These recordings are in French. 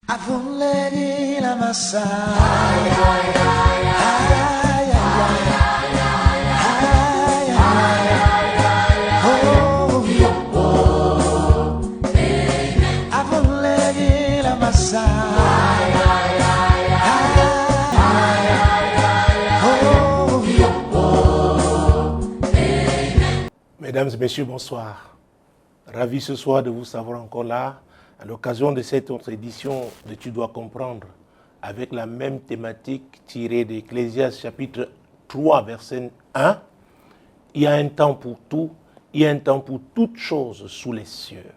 Avunlegi la massa. Ay, ay, ay, ay, ay, ay, oh, oh, avunlegi la massa. Ay, ay, oh, oh. Mesdames et messieurs, bonsoir. Ravi ce soir de vous savoir encore là, à l'occasion de cette autre édition de Tu dois comprendre, avec la même thématique tirée d'Ecclésiaste chapitre 3, verset 1. Il y a un temps pour tout, il y a un temps pour toutes choses sous les cieux.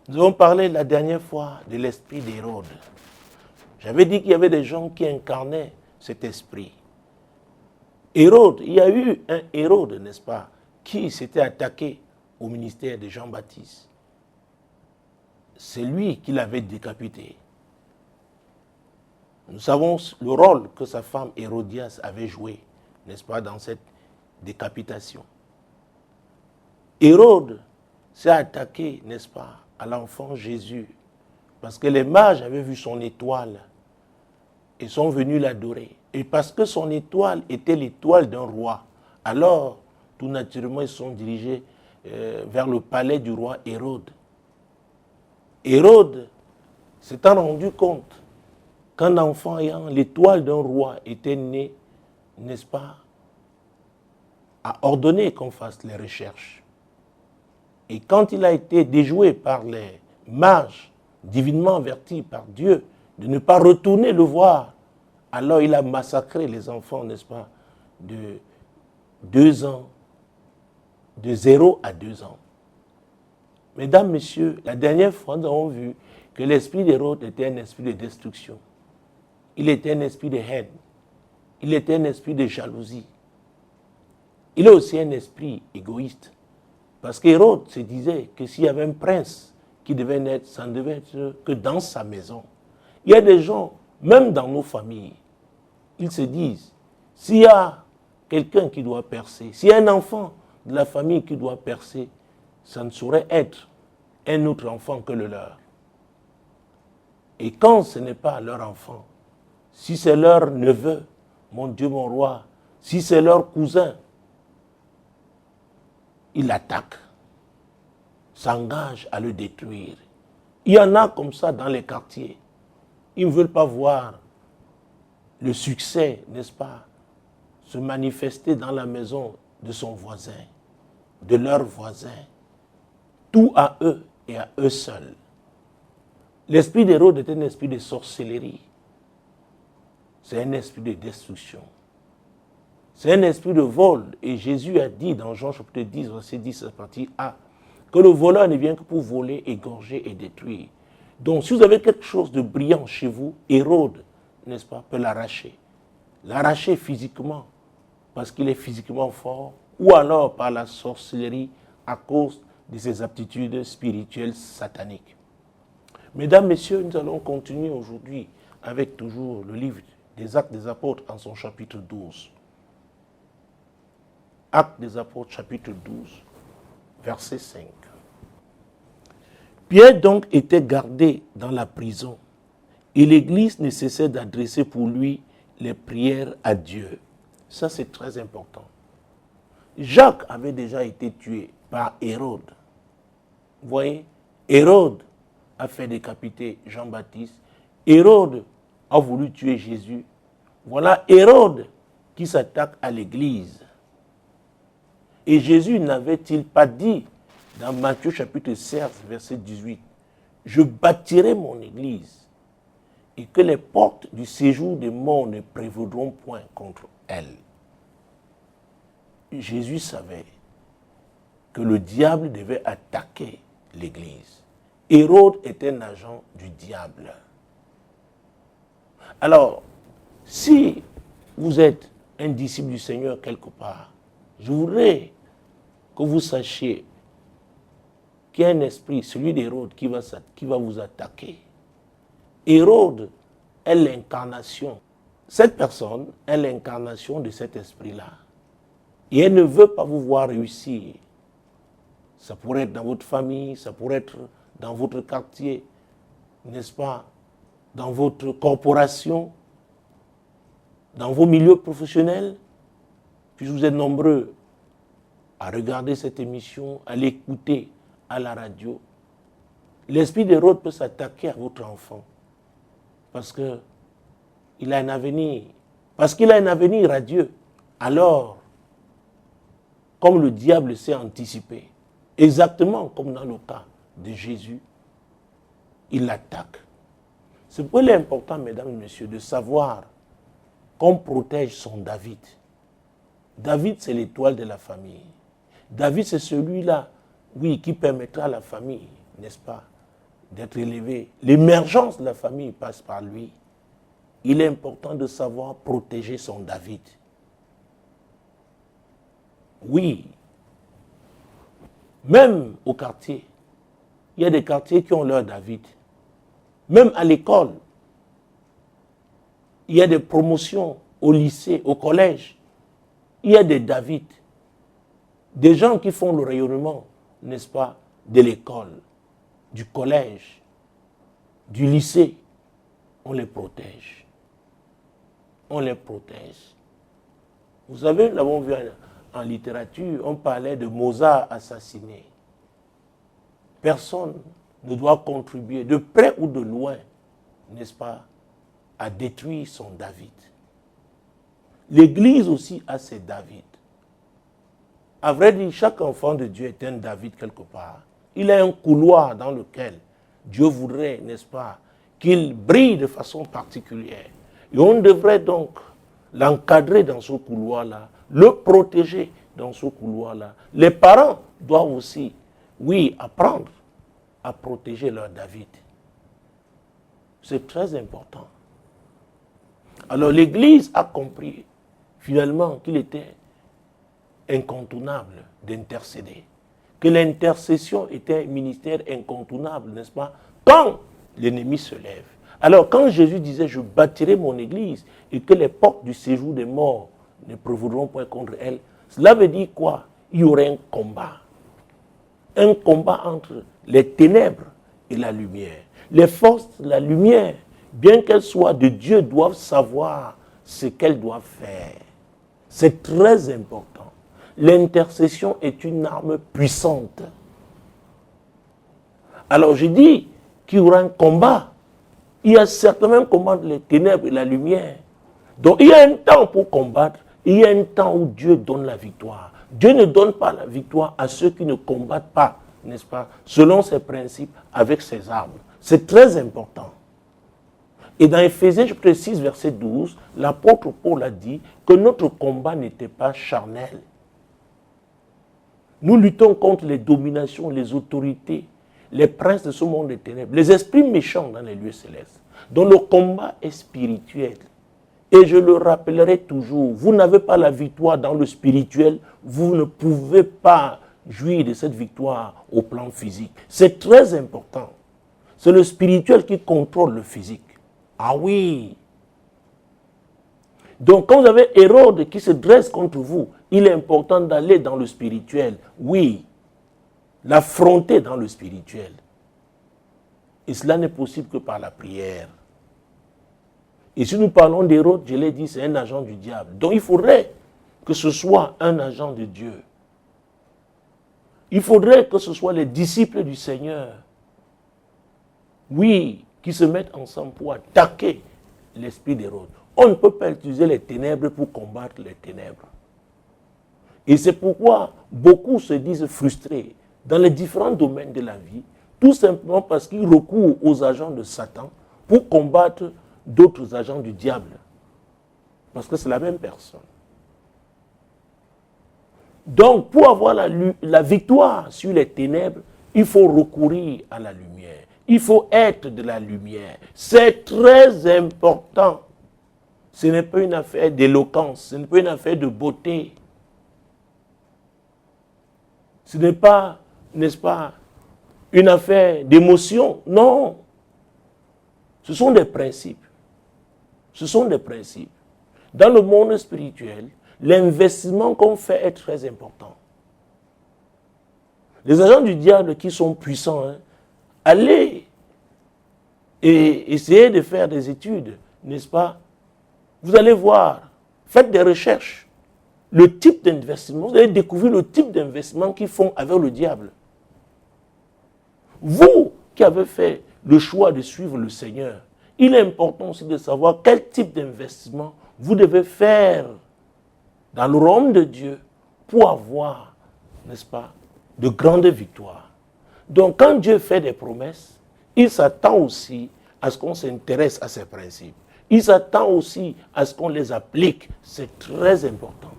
Nous avons parlé la dernière fois de l'esprit d'Hérode. J'avais dit qu'il y avait des gens qui incarnaient cet esprit. Hérode, il y a eu un Hérode, n'est-ce pas, qui s'était attaqué au ministère de Jean-Baptiste. C'est lui qui l'avait décapité. Nous savons le rôle que sa femme Hérodias avait joué, n'est-ce pas, dans cette décapitation. Hérode s'est attaqué, n'est-ce pas, à l'enfant Jésus, parce que les mages avaient vu son étoile et sont venus l'adorer. Et parce que son étoile était l'étoile d'un roi, alors, tout naturellement, ils sont dirigés vers le palais du roi Hérode. Hérode s'étant rendu compte qu'un enfant ayant l'étoile d'un roi était né, n'est-ce pas, a ordonné qu'on fasse les recherches. Et quand il a été déjoué par les mages, divinement avertis par Dieu, de ne pas retourner le voir, alors il a massacré les enfants, n'est-ce pas, de 2 ans, de 0 à 2 ans. Mesdames, messieurs, la dernière fois, nous avons vu que l'esprit d'Hérode était un esprit de destruction. Il était un esprit de haine. Il était un esprit de jalousie. Il est aussi un esprit égoïste. Parce qu'Hérode se disait que s'il y avait un prince qui devait naître, ça ne devait être que dans sa maison. Il y a des gens, même dans nos familles, ils se disent, s'il y a quelqu'un qui doit percer, s'il y a un enfant de la famille qui doit percer, ça ne saurait être un autre enfant que le leur. Et quand ce n'est pas leur enfant, si c'est leur neveu, mon Dieu, mon roi, si c'est leur cousin, ils l'attaquent, s'engagent à le détruire. Il y en a comme ça dans les quartiers. Ils ne veulent pas voir le succès, n'est-ce pas, se manifester dans la maison de son voisin, de leur voisin. Tout à eux et à eux seuls. L'esprit d'Hérode est un esprit de sorcellerie. C'est un esprit de destruction. C'est un esprit de vol. Et Jésus a dit dans Jean chapitre 10, verset 10, à partir A, que le voleur ne vient que pour voler, égorger et détruire. Donc si vous avez quelque chose de brillant chez vous, Hérode, n'est-ce pas, peut l'arracher. L'arracher physiquement, parce qu'il est physiquement fort, ou alors par la sorcellerie à cause de ses aptitudes spirituelles sataniques. Mesdames, Messieurs, nous allons continuer aujourd'hui avec toujours le livre des Actes des Apôtres en son chapitre 12. Actes des Apôtres, chapitre 12, verset 5. Pierre donc était gardé dans la prison et l'Église ne cessait d'adresser pour lui les prières à Dieu. Ça, c'est très important. Jacques avait déjà été tué par Hérode. Vous voyez, Hérode a fait décapiter Jean-Baptiste. Hérode a voulu tuer Jésus. Voilà Hérode qui s'attaque à l'Église. Et Jésus n'avait-il pas dit dans Matthieu chapitre 16, verset 18, « Je bâtirai mon Église et que les portes du séjour des morts ne prévaudront point contre elle. » Jésus savait que le diable devait attaquer l'Église. Hérode est un agent du diable. Alors, si vous êtes un disciple du Seigneur quelque part, je voudrais que vous sachiez qu'il y a un esprit, celui d'Hérode, qui va vous attaquer. Hérode est l'incarnation. Cette personne est l'incarnation de cet esprit-là. Et elle ne veut pas vous voir réussir. Ça pourrait être dans votre famille, ça pourrait être dans votre quartier, n'est-ce pas? dans votre corporation, dans vos milieux professionnels, puisque vous êtes nombreux à regarder cette émission, à l'écouter à la radio, l'esprit d'Hérode peut s'attaquer à votre enfant parce qu'il a un avenir. Parce qu'il a un avenir à Dieu. Alors, comme le diable s'est anticipé, exactement comme dans le cas de Jésus, il l'attaque. C'est pourquoi il est important, mesdames et messieurs, de savoir qu'on protège son David. David, c'est l'étoile de la famille. David, c'est celui-là, oui, qui permettra à la famille, n'est-ce pas, d'être élevée. L'émergence de la famille passe par lui. Il est important de savoir protéger son David. Oui, même au quartier, il y a des quartiers qui ont leur David. Même à l'école, il y a des promotions au lycée, au collège. Il y a des David. Des gens qui font le rayonnement, n'est-ce pas, de l'école, du collège, du lycée. On les protège. On les protège. Vous savez, nous l'avons vu en littérature, on parlait de Mozart assassiné. Personne ne doit contribuer, de près ou de loin, n'est-ce pas, à détruire son David. L'Église aussi a ses David. À vrai dire, chaque enfant de Dieu est un David quelque part. Il a un couloir dans lequel Dieu voudrait, n'est-ce pas, qu'il brille de façon particulière. Et on devrait donc l'encadrer dans ce couloir-là, le protéger dans ce couloir-là. Les parents doivent aussi, oui, apprendre à protéger leur David. C'est très important. Alors l'Église a compris finalement qu'il était incontournable d'intercéder. Que l'intercession était un ministère incontournable, n'est-ce pas, quand l'ennemi se lève. Alors quand Jésus disait « Je bâtirai mon Église et que les portes du séjour des morts ne prévaudront point contre elle », cela veut dire quoi? Il y aurait un combat. Un combat entre les ténèbres et la lumière. Les forces de la lumière, bien qu'elles soient de Dieu, doivent savoir ce qu'elles doivent faire. C'est très important. L'intercession est une arme puissante. Alors je dis qu'il y aura un combat. Il y a certainement un combat entre les ténèbres et la lumière. Donc il y a un temps pour combattre, il y a un temps où Dieu donne la victoire. Dieu ne donne pas la victoire à ceux qui ne combattent pas, n'est-ce pas, selon ses principes, avec ses armes. C'est très important. Et dans Éphésiens chapitre 6, verset 12, l'apôtre Paul a dit que notre combat n'était pas charnel. Nous luttons contre les dominations, les autorités, les princes de ce monde des ténèbres, les esprits méchants dans les lieux célestes. Donc le combat est spirituel. Et je le rappellerai toujours, vous n'avez pas la victoire dans le spirituel, vous ne pouvez pas jouir de cette victoire au plan physique. C'est très important. C'est le spirituel qui contrôle le physique. Ah oui. Donc quand vous avez Hérode qui se dresse contre vous, il est important d'aller dans le spirituel. Oui. L'affronter dans le spirituel. Et cela n'est possible que par la prière. Et si nous parlons d'Hérode, je l'ai dit, c'est un agent du diable. Donc il faudrait que ce soit un agent de Dieu. Il faudrait que ce soit les disciples du Seigneur. Oui, qui se mettent ensemble pour attaquer l'esprit d'Hérode. On ne peut pas utiliser les ténèbres pour combattre les ténèbres. Et c'est pourquoi beaucoup se disent frustrés dans les différents domaines de la vie, tout simplement parce qu'ils recourent aux agents de Satan pour combattre d'autres agents du diable. Parce que c'est la même personne. Donc, pour avoir la victoire sur les ténèbres, il faut recourir à la lumière. Il faut être de la lumière. C'est très important. Ce n'est pas une affaire d'éloquence, ce n'est pas une affaire de beauté. Ce n'est pas, n'est-ce pas, une affaire d'émotion. Non. Ce sont des principes. Ce sont des principes. Dans le monde spirituel, l'investissement qu'on fait est très important. Les agents du diable qui sont puissants, allez et essayez de faire des études, n'est-ce pas? Vous allez voir, faites des recherches. Le type d'investissement, vous allez découvrir le type d'investissement qu'ils font avec le diable. Vous qui avez fait le choix de suivre le Seigneur, il est important aussi de savoir quel type d'investissement vous devez faire dans le royaume de Dieu pour avoir, n'est-ce pas, de grandes victoires. Donc quand Dieu fait des promesses, il s'attend aussi à ce qu'on s'intéresse à ces principes. Il s'attend aussi à ce qu'on les applique. C'est très important.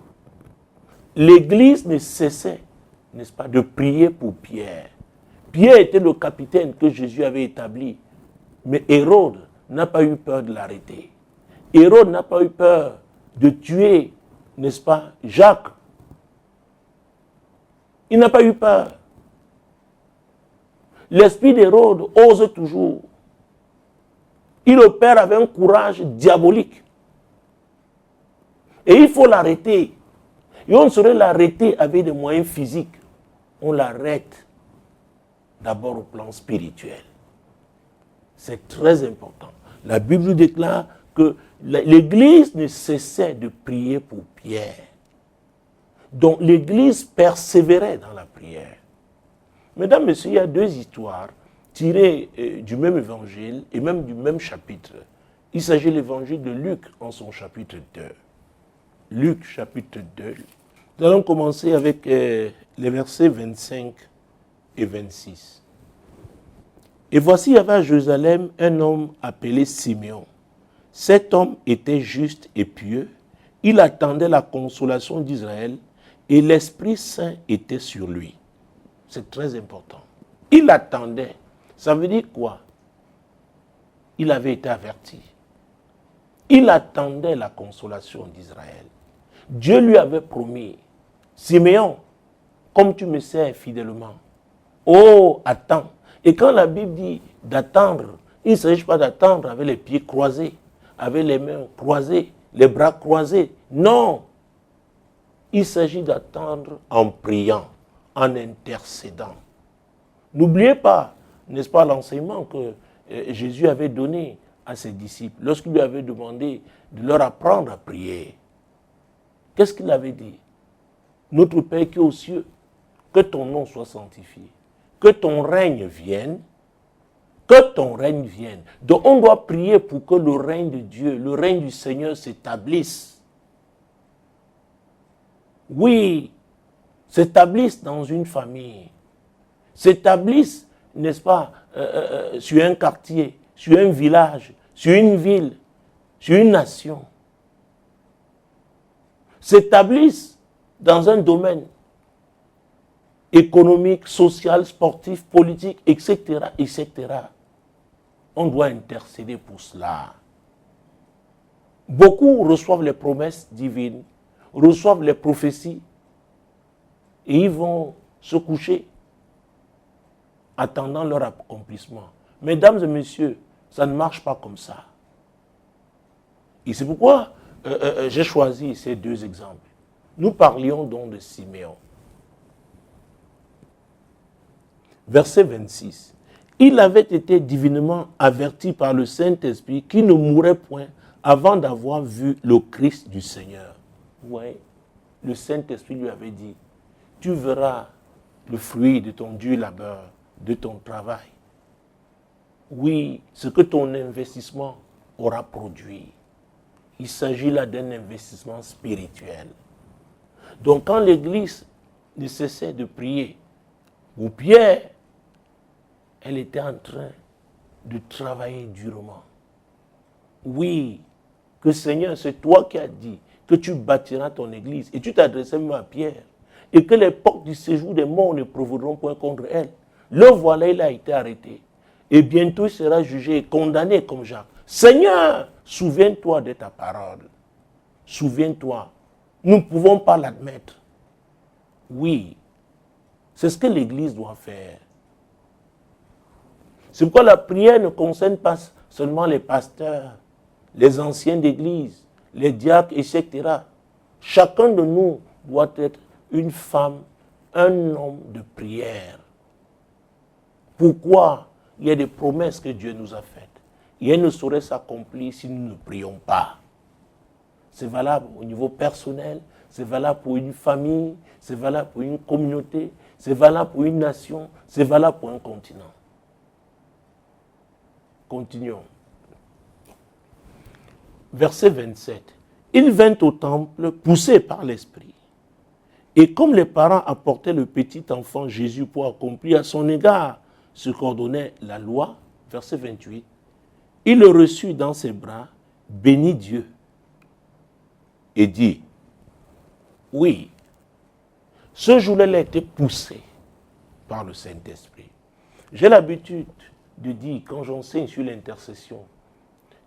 L'Église ne cessait, n'est-ce pas, de prier pour Pierre. Pierre était le capitaine que Jésus avait établi. Mais Hérode n'a pas eu peur de l'arrêter. Hérode n'a pas eu peur de tuer, n'est-ce pas, Jacques. Il n'a pas eu peur. L'esprit d'Hérode ose toujours. Il opère avec un courage diabolique. Et il faut l'arrêter. Et on ne saurait l'arrêter avec des moyens physiques. On l'arrête d'abord au plan spirituel. C'est très important. La Bible déclare que l'Église ne cessait de prier pour Pierre. Donc l'Église persévérait dans la prière. Mesdames, Messieurs, il y a deux histoires tirées du même évangile et même du même chapitre. Il s'agit de l'évangile de Luc en son chapitre 2. Luc chapitre 2. Nous allons commencer avec les versets 25 et 26. Et voici, il y avait à Jérusalem un homme appelé Simeon. Cet homme était juste et pieux. Il attendait la consolation d'Israël et l'Esprit Saint était sur lui. C'est très important. Il attendait. Ça veut dire quoi? Il avait été averti. Il attendait la consolation d'Israël. Dieu lui avait promis, Siméon, comme tu me sers fidèlement, oh, attends. Et quand la Bible dit d'attendre, il ne s'agit pas d'attendre avec les pieds croisés, avec les mains croisées, les bras croisés. Non. Il s'agit d'attendre en priant, en intercédant. N'oubliez pas, n'est-ce pas, l'enseignement que Jésus avait donné à ses disciples lorsqu'il lui avait demandé de leur apprendre à prier. Qu'est-ce qu'il avait dit? Notre Père qui est aux cieux, que ton nom soit sanctifié, que ton règne vienne, que ton règne vienne. Donc on doit prier pour que le règne de Dieu, le règne du Seigneur s'établisse. Oui, s'établisse dans une famille, s'établisse, n'est-ce pas, sur un quartier, sur un village, sur une ville, sur une nation. S'établisse dans un domaine économique, social, sportif, politique, etc., etc. On doit intercéder pour cela. Beaucoup reçoivent les promesses divines, reçoivent les prophéties, et ils vont se coucher, attendant leur accomplissement. Mesdames et messieurs, ça ne marche pas comme ça. Et c'est pourquoi j'ai choisi ces deux exemples. Nous parlions donc de Siméon. Verset 26. Il avait été divinement averti par le Saint-Esprit qu'il ne mourrait point avant d'avoir vu le Christ du Seigneur. Oui, le Saint-Esprit lui avait dit, tu verras le fruit de ton dur labeur, de ton travail. Oui, ce que ton investissement aura produit. Il s'agit là d'un investissement spirituel. Donc quand l'Église ne cessait de prier, ou Pierre, elle était en train de travailler durement. Oui, que Seigneur, c'est toi qui as dit que tu bâtiras ton Église. Et tu t'adressais même à Pierre. Et que les portes du séjour des morts ne provoqueront point contre elle. Le voilà, il a été arrêté. Et bientôt, il sera jugé et condamné comme Jacques. Seigneur, souviens-toi de ta parole. Souviens-toi. Nous ne pouvons pas l'admettre. Oui, c'est ce que l'Église doit faire. C'est pourquoi la prière ne concerne pas seulement les pasteurs, les anciens d'Église, les diacres, etc. Chacun de nous doit être une femme, un homme de prière. Pourquoi? Il y a des promesses que Dieu nous a faites. rien ne saurait s'accomplir si nous ne prions pas. C'est valable au niveau personnel, c'est valable pour une famille, c'est valable pour une communauté, c'est valable pour une nation, c'est valable pour un continent. Continuons. Verset 27. Il vint au temple poussé par l'Esprit. Et comme les parents apportaient le petit enfant Jésus pour accomplir à son égard ce qu'ordonnait la loi, verset 28, il le reçut dans ses bras, bénit Dieu et dit, oui, ce jour-là, il a été poussé par le Saint-Esprit. J'ai l'habitude de dire, quand j'enseigne sur l'intercession,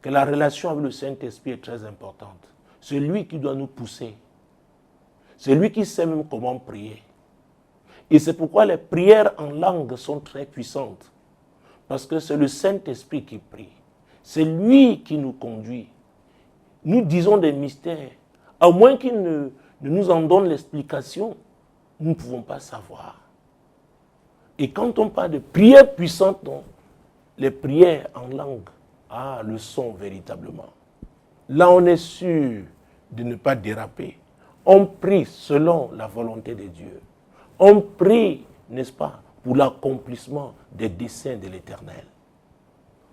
que la relation avec le Saint-Esprit est très importante. C'est lui qui doit nous pousser. C'est lui qui sait même comment prier. Et c'est pourquoi les prières en langue sont très puissantes. Parce que c'est le Saint-Esprit qui prie. C'est lui qui nous conduit. Nous disons des mystères. À moins qu'il ne nous en donne l'explication, nous ne pouvons pas savoir. Et quand on parle de prières puissantes, non, les prières en langue, le sont véritablement. Là, on est sûr de ne pas déraper. On prie selon la volonté de Dieu. On prie, n'est-ce pas, pour l'accomplissement des desseins de l'Éternel.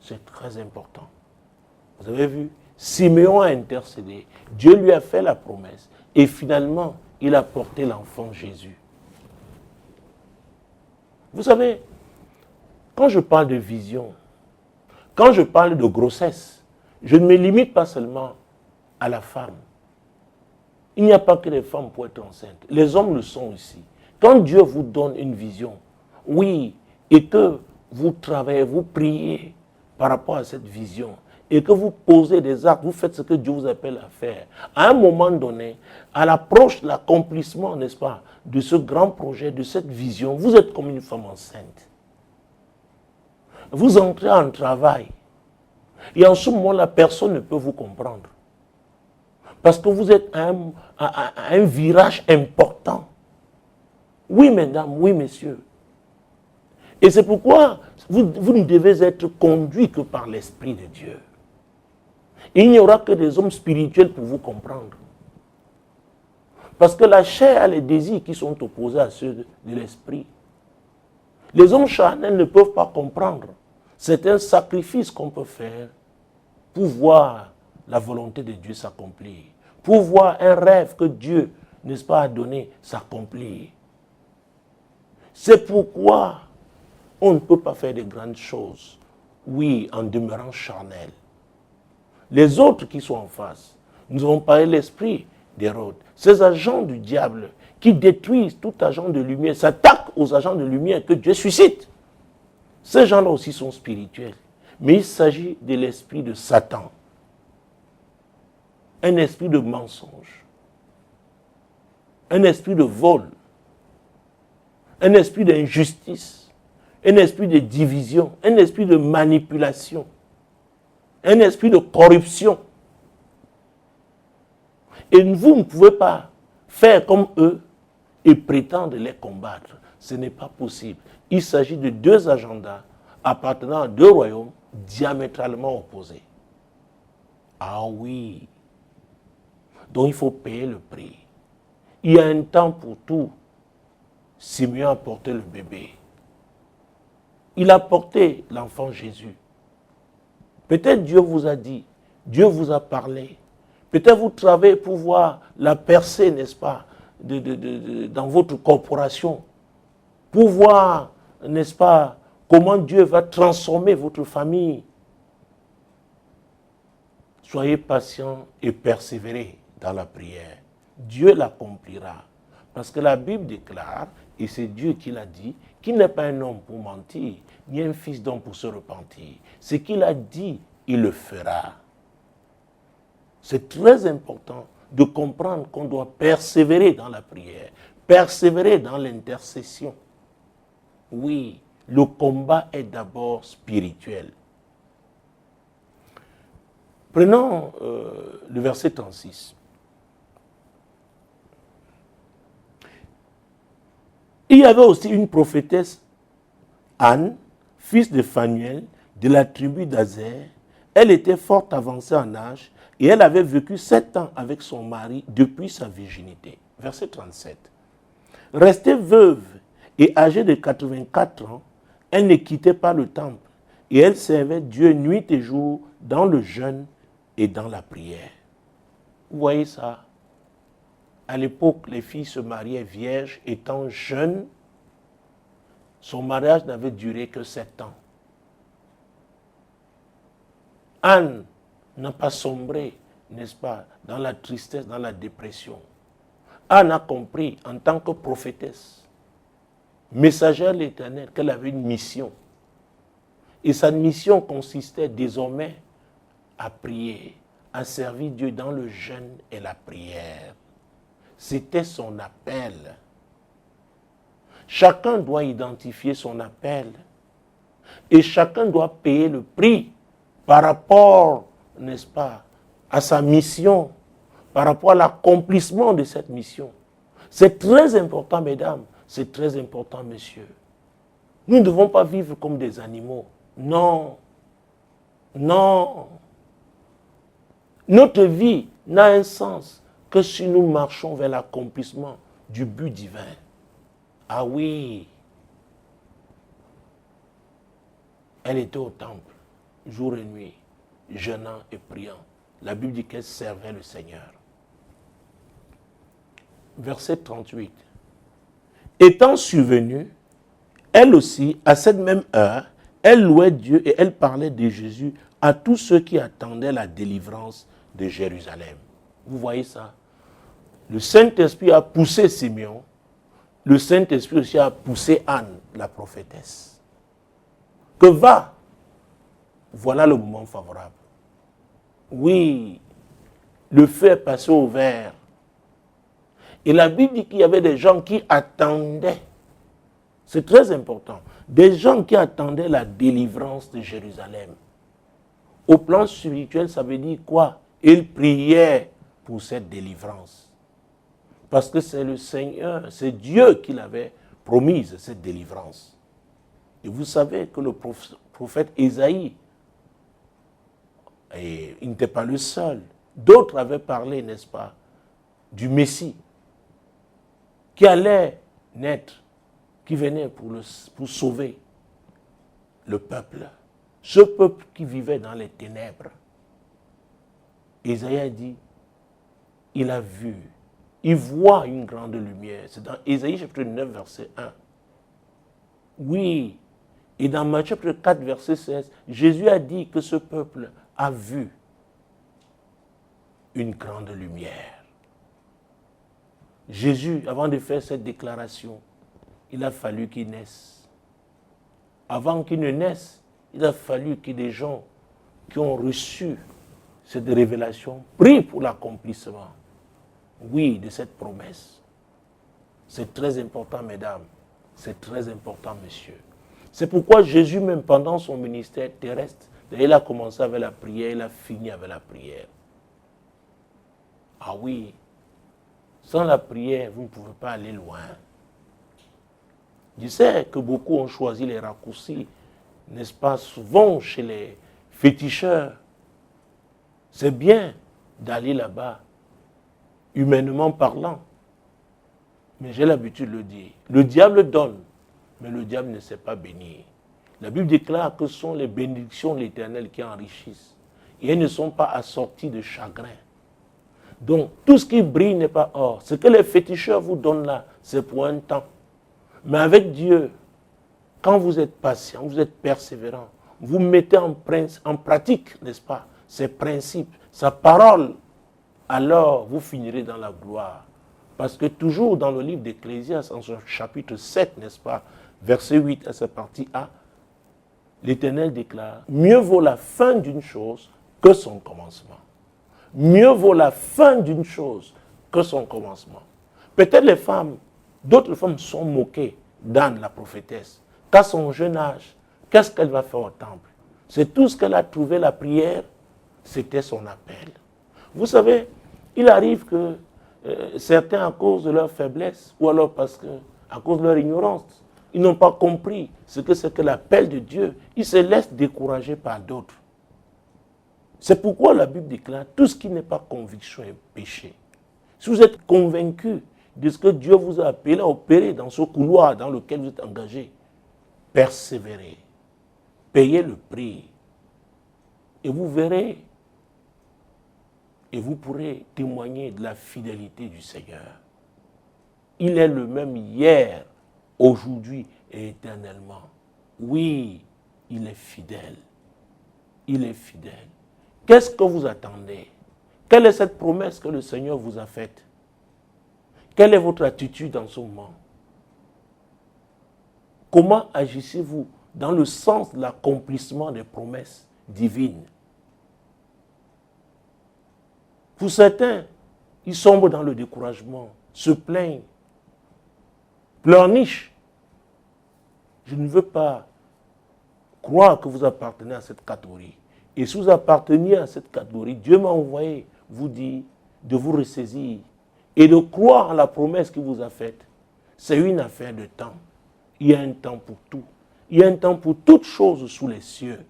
C'est très important. Vous avez vu, Siméon a intercédé. Dieu lui a fait la promesse. Et finalement, il a porté l'enfant Jésus. Vous savez, quand je parle de vision, quand je parle de grossesse, je ne me limite pas seulement à la femme. Il n'y a pas que les femmes pour être enceintes. Les hommes le sont aussi. Quand Dieu vous donne une vision, oui, et que vous travaillez, vous priez par rapport à cette vision, et que vous posez des actes, vous faites ce que Dieu vous appelle à faire, à un moment donné, à l'approche de l'accomplissement, n'est-ce pas, de ce grand projet, de cette vision, vous êtes comme une femme enceinte. Vous entrez en travail, et en ce moment-là, personne ne peut vous comprendre. Parce que vous êtes à un virage important. Oui, mesdames, oui, messieurs. Et c'est pourquoi vous ne devez être conduits que par l'Esprit de Dieu. Il n'y aura que des hommes spirituels pour vous comprendre. Parce que la chair a les désirs qui sont opposés à ceux de l'Esprit. Les hommes charnels ne peuvent pas comprendre. C'est un sacrifice qu'on peut faire pour voir la volonté de Dieu s'accomplir. Pour voir un rêve que Dieu, n'est-ce pas, a donné s'accomplir. C'est pourquoi on ne peut pas faire de grandes choses, oui, en demeurant charnel. Les autres qui sont en face, nous avons parlé de l'esprit d'Hérode. Ces agents du diable qui détruisent tout agent de lumière, s'attaquent aux agents de lumière que Dieu suscite. Ces gens-là aussi sont spirituels. Mais il s'agit de l'esprit de Satan. Un esprit de mensonge. Un esprit de vol. Un esprit d'injustice. Un esprit de division. Un esprit de manipulation. Un esprit de corruption. Et vous ne pouvez pas faire comme eux et prétendre les combattre. Ce n'est pas possible. Il s'agit de deux agendas appartenant à deux royaumes diamétralement opposés. Ah oui. Donc il faut payer le prix. Il y a un temps pour tout. Simeon a porté le bébé. Il a porté l'enfant Jésus. Peut-être Dieu vous a dit, Dieu vous a parlé. Peut-être vous travaillez pour voir la percée, n'est-ce pas, dans votre corporation. Pour voir, n'est-ce pas, comment Dieu va transformer votre famille. Soyez patients et persévérez dans la prière. Dieu l'accomplira. Parce que la Bible déclare, et c'est Dieu qui l'a dit, qu'il n'est pas un homme pour mentir, ni un fils d'homme pour se repentir. Ce qu'il a dit, il le fera. C'est très important de comprendre qu'on doit persévérer dans la prière, persévérer dans l'intercession. Oui, le combat est d'abord spirituel. Prenons le verset 36. Il y avait aussi une prophétesse, Anne, fils de Phanuel, de la tribu d'Azer. Elle était fort avancée en âge et elle avait vécu 7 ans avec son mari depuis sa virginité. Verset 37. Restée veuve et âgée de 84 ans, elle ne quittait pas le temple et elle servait Dieu nuit et jour dans le jeûne et dans la prière. Vous voyez ça? À l'époque, les filles se mariaient vierges étant jeunes. Son mariage n'avait duré que 7 ans. Anne n'a pas sombré, n'est-ce pas, dans la tristesse, dans la dépression. Anne a compris en tant que prophétesse, messagère de l'Éternel, qu'elle avait une mission. Et sa mission consistait désormais à prier, à servir Dieu dans le jeûne et la prière. C'était son appel. Chacun doit identifier son appel. Et chacun doit payer le prix par rapport, n'est-ce pas, à sa mission, par rapport à l'accomplissement de cette mission. C'est très important, mesdames, c'est très important, messieurs. Nous ne devons pas vivre comme des animaux. Non. Non. Notre vie n'a un sens que si nous marchons vers l'accomplissement du but divin. Ah oui. Elle était au temple, jour et nuit, jeûnant et priant. La Bible dit qu'elle servait le Seigneur. Verset 38. Étant survenue, elle aussi, à cette même heure, elle louait Dieu et elle parlait de Jésus à tous ceux qui attendaient la délivrance de Jérusalem. Vous voyez ça? Le Saint-Esprit a poussé Simeon. Le Saint-Esprit aussi a poussé Anne, la prophétesse. Que va? Voilà le moment favorable. Oui, le feu est passé au vert. Et la Bible dit qu'il y avait des gens qui attendaient. C'est très important. Des gens qui attendaient la délivrance de Jérusalem. Au plan spirituel, ça veut dire quoi? Ils priaient pour cette délivrance. Parce que c'est le Seigneur, c'est Dieu qui l'avait promise, cette délivrance. Et vous savez que le prophète Ésaïe, et il n'était pas le seul, d'autres avaient parlé, n'est-ce pas, du Messie, qui allait naître, qui venait pour sauver le peuple. Ce peuple qui vivait dans les ténèbres. Ésaïe a dit, il a vu, il voit une grande lumière. C'est dans Ésaïe chapitre 9, verset 1. Oui, et dans Matthieu chapitre 4, verset 16, Jésus a dit que ce peuple a vu une grande lumière. Jésus, avant de faire cette déclaration, il a fallu qu'il naisse. Avant qu'il ne naisse, il a fallu que des gens qui ont reçu cette révélation prient pour l'accomplissement, oui, de cette promesse. C'est très important, mesdames. C'est très important, messieurs. C'est pourquoi Jésus, même pendant son ministère terrestre, il a commencé avec la prière, il a fini avec la prière. Ah oui, sans la prière, vous ne pouvez pas aller loin. Je sais que beaucoup ont choisi les raccourcis, n'est-ce pas, souvent chez les féticheurs. C'est bien d'aller là-bas, humainement parlant. Mais j'ai l'habitude de le dire. Le diable donne, mais le diable ne sait pas bénir. La Bible déclare que ce sont les bénédictions de l'Éternel qui enrichissent. Et elles ne sont pas assorties de chagrin. Donc, tout ce qui brille n'est pas or. Ce que les féticheurs vous donnent là, c'est pour un temps. Mais avec Dieu, quand vous êtes patient, vous êtes persévérant, vous mettez en pratique, n'est-ce pas, ses principes, sa parole, alors vous finirez dans la gloire. Parce que toujours dans le livre d'Ecclésiaste, en son chapitre 7, n'est-ce pas, verset 8 à sa partie A, l'Éternel déclare, mieux vaut la fin d'une chose que son commencement. Mieux vaut la fin d'une chose que son commencement. Peut-être les femmes, d'autres femmes sont moquées d'Anne, la prophétesse. Qu'à son jeune âge, qu'est-ce qu'elle va faire au temple? C'est tout ce qu'elle a trouvé, la prière, c'était son appel. Vous savez, il arrive que certains, à cause de leur faiblesse, ou alors parce que, à cause de leur ignorance, ils n'ont pas compris ce que c'est que l'appel de Dieu. Ils se laissent décourager par d'autres. C'est pourquoi la Bible déclare, tout ce qui n'est pas conviction est péché. Si vous êtes convaincu de ce que Dieu vous a appelé à opérer dans ce couloir dans lequel vous êtes engagé, persévérez, payez le prix, et vous verrez, et vous pourrez témoigner de la fidélité du Seigneur. Il est le même hier, aujourd'hui et éternellement. Oui, il est fidèle. Il est fidèle. Qu'est-ce que vous attendez? Quelle est cette promesse que le Seigneur vous a faite? Quelle est votre attitude en ce moment? Comment agissez-vous dans le sens de l'accomplissement des promesses divines? Pour certains, ils sombrent dans le découragement, se plaignent, pleurnichent. Je ne veux pas croire que vous appartenez à cette catégorie. Et si vous apparteniez à cette catégorie, Dieu m'a envoyé vous dire de vous ressaisir et de croire en la promesse qu'il vous a faite. C'est une affaire de temps. Il y a un temps pour tout. Il y a un temps pour toutes choses sous les cieux.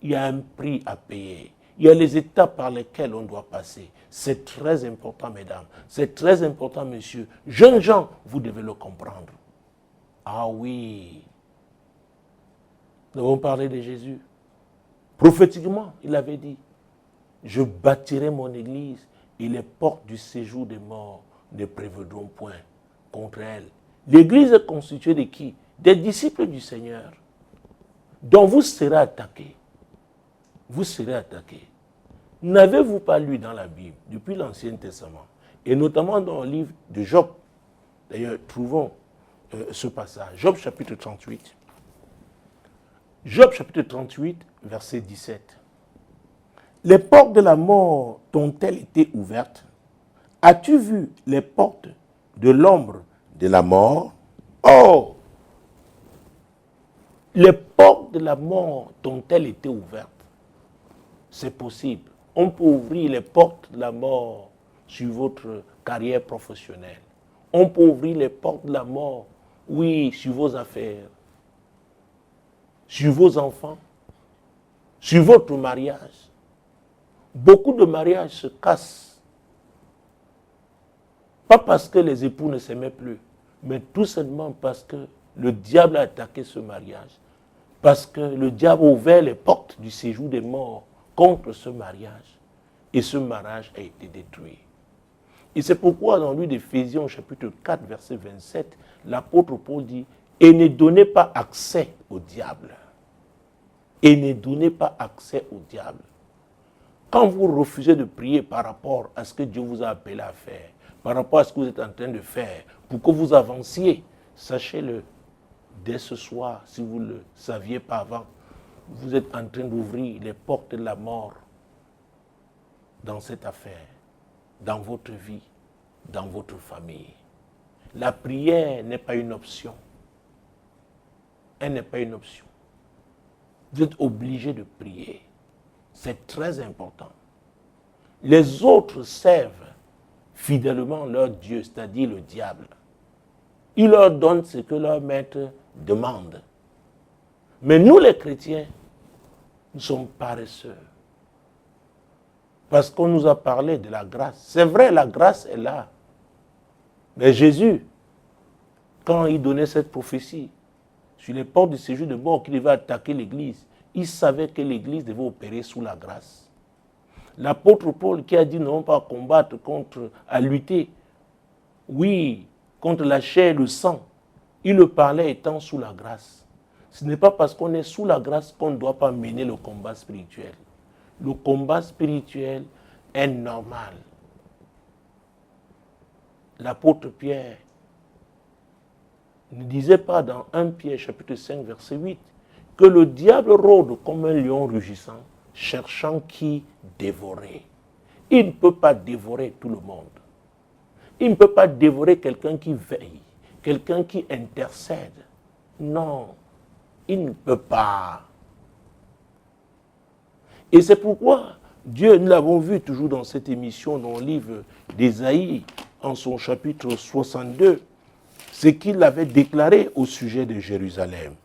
Il y a un prix à payer. Il y a les étapes par lesquelles on doit passer. C'est très important, mesdames. C'est très important, messieurs. Jeunes gens, vous devez le comprendre. Ah oui. Nous avons parlé de Jésus. Prophétiquement, il avait dit, je bâtirai mon église et les portes du séjour des morts ne prévaudront point contre elle. L'église est constituée de qui? Des disciples du Seigneur, dont vous serez attaqués. Vous serez attaqués. N'avez-vous pas lu dans la Bible, depuis l'Ancien Testament, et notamment dans le livre de Job? D'ailleurs, trouvons ce passage. Job chapitre 38. Job chapitre 38, verset 17. Les portes de la mort t'ont-elles été ouvertes? As-tu vu les portes de l'ombre de la mort? Oh! Les portes de la mort t'ont-elles été ouvertes? C'est possible. On peut ouvrir les portes de la mort sur votre carrière professionnelle. On peut ouvrir les portes de la mort, oui, sur vos affaires, sur vos enfants, sur votre mariage. Beaucoup de mariages se cassent. Pas parce que les époux ne s'aimaient plus, mais tout simplement parce que le diable a attaqué ce mariage. Parce que le diable a ouvert les portes du séjour des morts contre ce mariage. Et ce mariage a été détruit. Et c'est pourquoi dans le livre d'Éphésiens, chapitre 4, verset 27, l'apôtre Paul dit, et ne donnez pas accès au diable. Et ne donnez pas accès au diable. Quand vous refusez de prier par rapport à ce que Dieu vous a appelé à faire, par rapport à ce que vous êtes en train de faire, pour que vous avanciez, sachez-le, dès ce soir, si vous ne le saviez pas avant, vous êtes en train d'ouvrir les portes de la mort dans cette affaire, dans votre vie, dans votre famille. La prière n'est pas une option. Elle n'est pas une option. Vous êtes obligé de prier. C'est très important. Les autres servent fidèlement leur Dieu, c'est-à-dire le diable. Ils leur donnent ce que leur maître demande. Mais nous les chrétiens, nous sommes paresseux. Parce qu'on nous a parlé de la grâce. C'est vrai, la grâce est là. Mais Jésus, quand il donnait cette prophétie sur les portes du séjour de mort qu'il devait attaquer l'église, il savait que l'église devait opérer sous la grâce. L'apôtre Paul qui a dit non pas à combattre à lutter, oui, contre la chair et le sang, il le parlait étant sous la grâce. Ce n'est pas parce qu'on est sous la grâce qu'on ne doit pas mener le combat spirituel. Le combat spirituel est normal. L'apôtre Pierre ne disait pas dans 1 Pierre chapitre 5 verset 8 que le diable rôde comme un lion rugissant, cherchant qui dévorer. Il ne peut pas dévorer tout le monde. Il ne peut pas dévorer quelqu'un qui veille, quelqu'un qui intercède. Non, il ne peut pas. Et c'est pourquoi Dieu, nous l'avons vu toujours dans cette émission, dans le livre d'Ésaïe, en son chapitre 62, ce qu'il avait déclaré au sujet de Jérusalem.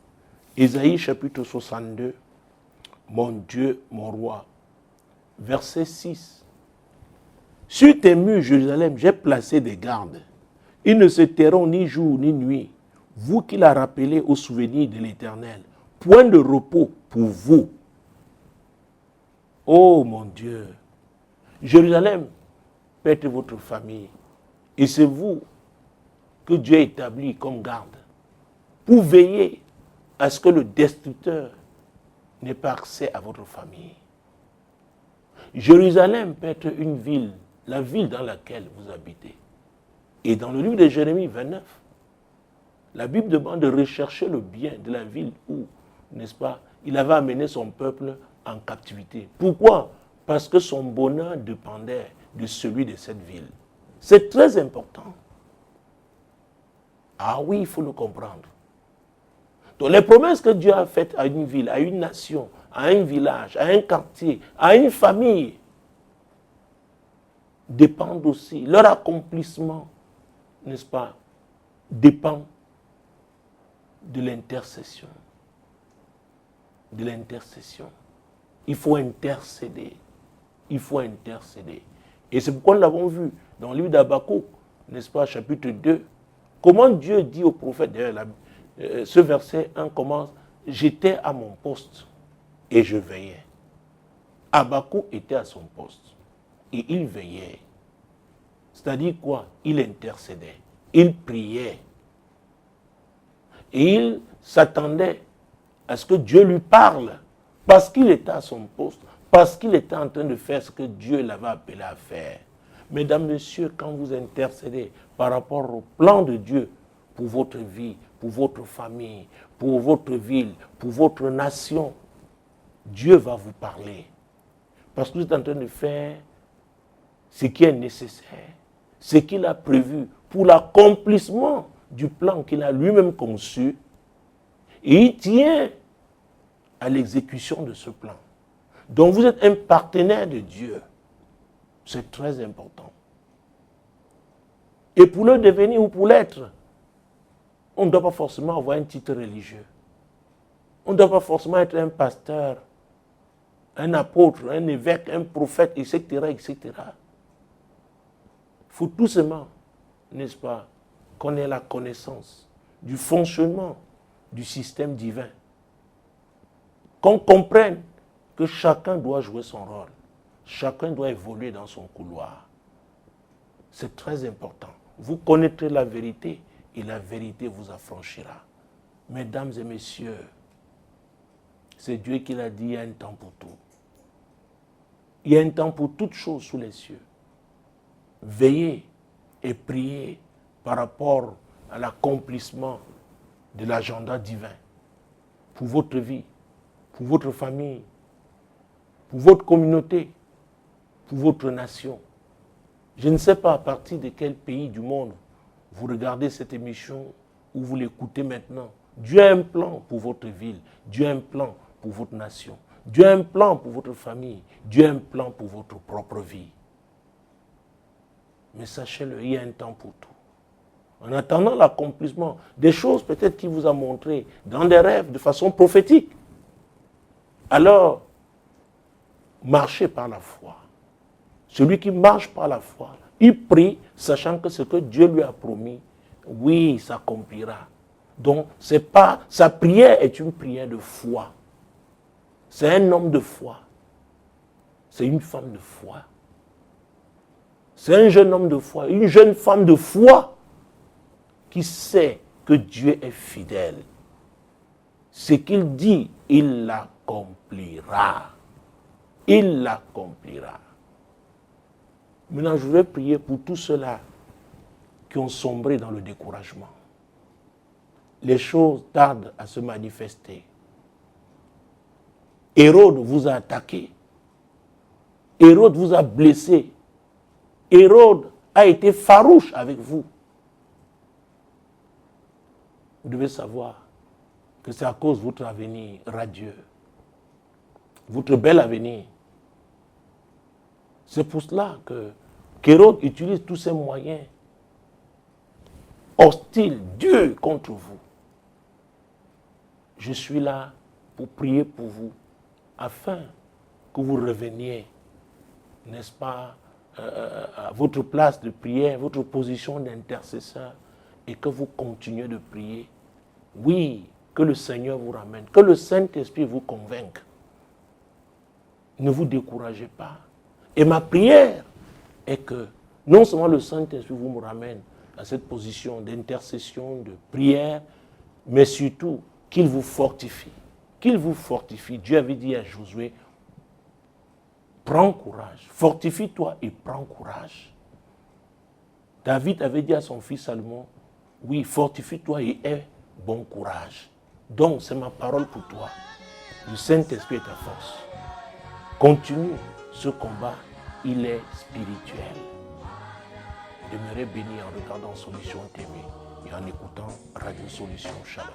Ésaïe chapitre 62, mon Dieu, mon roi, verset 6. Sur tes murs, Jérusalem, j'ai placé des gardes. Ils ne se tairont ni jour ni nuit. Vous qui l'a rappelé au souvenir de l'Éternel. Point de repos pour vous. Oh mon Dieu. Jérusalem peut être votre famille. Et c'est vous que Dieu a établi comme garde. Pour veiller à ce que le destructeur n'ait pas accès à votre famille. Jérusalem peut être une ville, la ville dans laquelle vous habitez. Et dans le livre de Jérémie 29, la Bible demande de rechercher le bien de la ville où, n'est-ce pas, il avait amené son peuple en captivité. Pourquoi? Parce que son bonheur dépendait de celui de cette ville. C'est très important. Ah oui, il faut le comprendre. Donc les promesses que Dieu a faites à une ville, à une nation, à un village, à un quartier, à une famille, dépendent aussi. Leur accomplissement, n'est-ce pas, dépend de l'intercession. De l'intercession. Il faut intercéder. Il faut intercéder. Et c'est pourquoi nous l'avons vu dans le livre d'Habakkuk, n'est-ce pas, chapitre 2, comment Dieu dit au prophète, d'ailleurs, ce verset 1 commence, j'étais à mon poste et je veillais. Habakkuk était à son poste et il veillait. C'est-à-dire quoi? Il intercédait, il priait. Et il s'attendait à ce que Dieu lui parle parce qu'il était à son poste, parce qu'il était en train de faire ce que Dieu l'avait appelé à faire. Mesdames, Messieurs, quand vous intercédez par rapport au plan de Dieu pour votre vie, pour votre famille, pour votre ville, pour votre nation, Dieu va vous parler. Parce que vous êtes en train de faire ce qui est nécessaire, ce qu'il a prévu pour l'accomplissement du plan qu'il a lui-même conçu. Et il tient à l'exécution de ce plan. Donc vous êtes un partenaire de Dieu. C'est très important. Et pour le devenir ou pour l'être, on ne doit pas forcément avoir un titre religieux. On ne doit pas forcément être un pasteur, un apôtre, un évêque, un prophète, etc., etc. Il faut tout simplement, n'est-ce pas, qu'on ait la connaissance du fonctionnement du système divin. Qu'on comprenne que chacun doit jouer son rôle. Chacun doit évoluer dans son couloir. C'est très important. Vous connaîtrez la vérité et la vérité vous affranchira. Mesdames et messieurs, c'est Dieu qui l'a dit, il y a un temps pour tout. Il y a un temps pour toutes choses sous les cieux. Veillez et priez par rapport à l'accomplissement de l'agenda divin pour votre vie, pour votre famille, pour votre communauté, pour votre nation. Je ne sais pas à partir de quel pays du monde vous regardez cette émission ou vous l'écoutez maintenant. Dieu a un plan pour votre ville, Dieu a un plan pour votre nation, Dieu a un plan pour votre famille, Dieu a un plan pour votre propre vie. Mais sachez-le, il y a un temps pour tout. En attendant l'accomplissement des choses peut-être qu'il vous a montré dans des rêves de façon prophétique. Alors, marchez par la foi. Celui qui marche par la foi, il prie sachant que ce que Dieu lui a promis, oui, s'accomplira. Donc, c'est pas, sa prière est une prière de foi. C'est un homme de foi. C'est une femme de foi. C'est un jeune homme de foi, une jeune femme de foi qui sait que Dieu est fidèle. Ce qu'il dit, il l'accomplira. Il l'accomplira. Maintenant, je vais prier pour tous ceux-là qui ont sombré dans le découragement. Les choses tardent à se manifester. Hérode vous a attaqué. Hérode vous a blessé. Hérode a été farouche avec vous. Vous devez savoir que c'est à cause de votre avenir radieux, votre bel avenir. C'est pour cela qu'Hérode utilise tous ses moyens hostiles, durs contre vous. Je suis là pour prier pour vous, afin que vous reveniez n'est-ce pas, à votre place de prière, votre position d'intercesseur, et que vous continuez de prier, oui, que le Seigneur vous ramène, que le Saint-Esprit vous convainque. Ne vous découragez pas. Et ma prière est que non seulement le Saint-Esprit vous me ramène à cette position d'intercession, de prière, mais surtout qu'il vous fortifie. Qu'il vous fortifie. Dieu avait dit à Josué, prends courage, fortifie-toi et prends courage. David avait dit à son fils Salomon, oui, fortifie-toi et aie bon courage. Donc, c'est ma parole pour toi. Le Saint-Esprit est ta force. Continue ce combat, il est spirituel. Demeurez béni en regardant Solution TV et en écoutant Radio Solution Shalom.